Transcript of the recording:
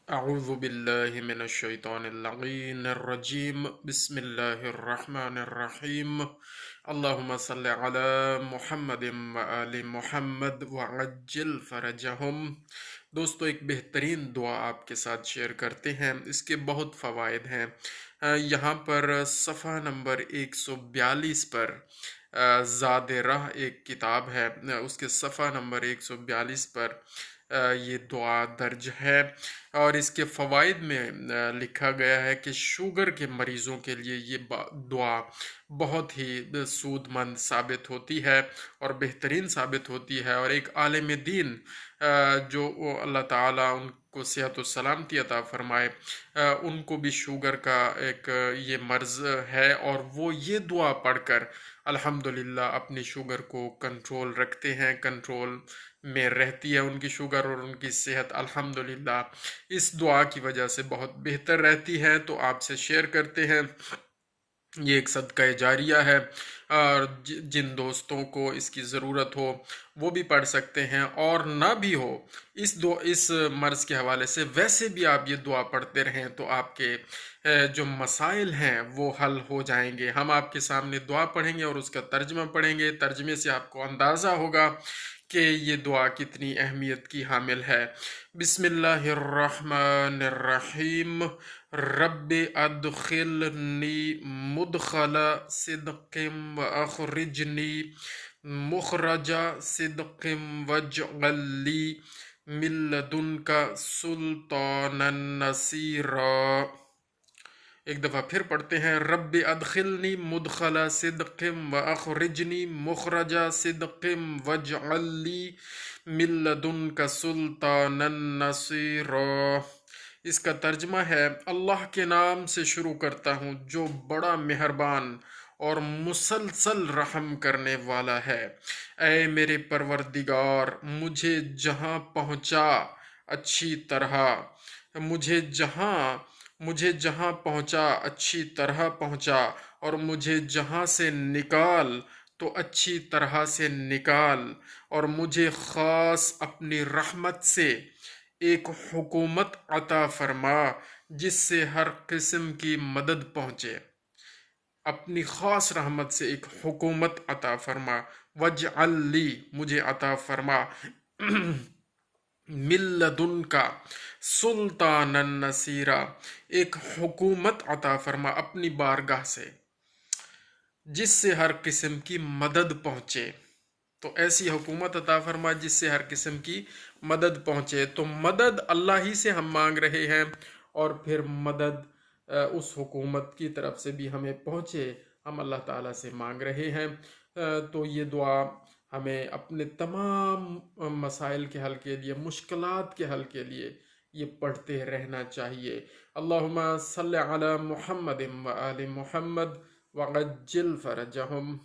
أعوذ بالله من الشيطان اللعين الرجيم بسم الله الرحمن الرحيم اللهم صل على محمد وآل محمد وعجل فرجهم۔ دوستو، ایک بہترین دعا آپ کے ساتھ شیئر کرتے ہیں، اس کے بہت فوائد ہیں۔ یہاں پر صفحہ نمبر 142 پر زاد راہ ایک کتاب ہے، اس کے صفحہ نمبر 142 پر یہ دعا درج ہے، اور اس کے فوائد میں لکھا گیا ہے کہ شوگر کے مریضوں کے لیے یہ دعا بہت ہی سود مند ثابت ہوتی ہے اور بہترین ثابت ہوتی ہے، اور ایک عالم دین جو اللہ تعالیٰ ان کو صحت و سلامتی عطا فرمائے، ان کو بھی شوگر کا ایک یہ مرض ہے، اور وہ یہ دعا پڑھ کر الحمدللہ اپنی شوگر کو کنٹرول رکھتے ہیں، کنٹرول میں رہتی ہے ان کی شوگر، اور ان کی صحت الحمدللہ اس دعا کی وجہ سے بہت بہتر رہتی ہے۔ تو آپ سے شیئر کرتے ہیں، یہ ایک صدقہ جاریہ ہے، اور جن دوستوں کو اس کی ضرورت ہو وہ بھی پڑھ سکتے ہیں، اور نہ بھی ہو اس مرض کے حوالے سے ویسے بھی آپ یہ دعا پڑھتے رہیں تو آپ کے جو مسائل ہیں وہ حل ہو جائیں گے۔ ہم آپ کے سامنے دعا پڑھیں گے اور اس کا ترجمہ پڑھیں گے، ترجمے سے آپ کو اندازہ ہوگا کہ یہ دعا کتنی اہمیت کی حامل ہے۔ بسم اللہ الرحمن الرحیم۔ رب ادخلنی مدخل صدق واخرجنی مخرج صدق واجعل لی من لدنک سلطانا نصیرا۔ ایک دفعہ پھر پڑھتے ہیں، رب ادخلنی مدخل صدق واخرجنی مخرج صدق واجعل لی من لدنک سلطانا نصیرا۔ اس کا ترجمہ ہے، اللہ کے نام سے شروع کرتا ہوں جو بڑا مہربان اور مسلسل رحم کرنے والا ہے۔ اے میرے پروردگار، مجھے جہاں پہنچا اچھی طرح پہنچا، اور مجھے جہاں سے نکال تو اچھی طرح سے نکال، اور مجھے خاص اپنی رحمت سے ایک حکومت عطا فرما جس سے ہر قسم کی مدد پہنچے۔ اپنی خاص رحمت سے ایک حکومت عطا فرما، وجعل لی مجھے عطا فرما، من لدنک سلطانا نصیرا ایک حکومت عطا فرما اپنی بارگاہ سے جس سے ہر قسم کی مدد پہنچے۔ تو ایسی حکومت عطا فرما جس سے ہر قسم کی مدد پہنچے۔ تو مدد اللہ ہی سے ہم مانگ رہے ہیں، اور پھر مدد اس حکومت کی طرف سے بھی ہمیں پہنچے ہم اللہ تعالیٰ سے مانگ رہے ہیں۔ تو یہ دعا ہمیں اپنے تمام مسائل کے حل کے لیے، مشکلات کے حل کے لیے یہ پڑھتے رہنا چاہیے۔ اللہم صلی علی محمد و آل محمد وعجل فرجہم۔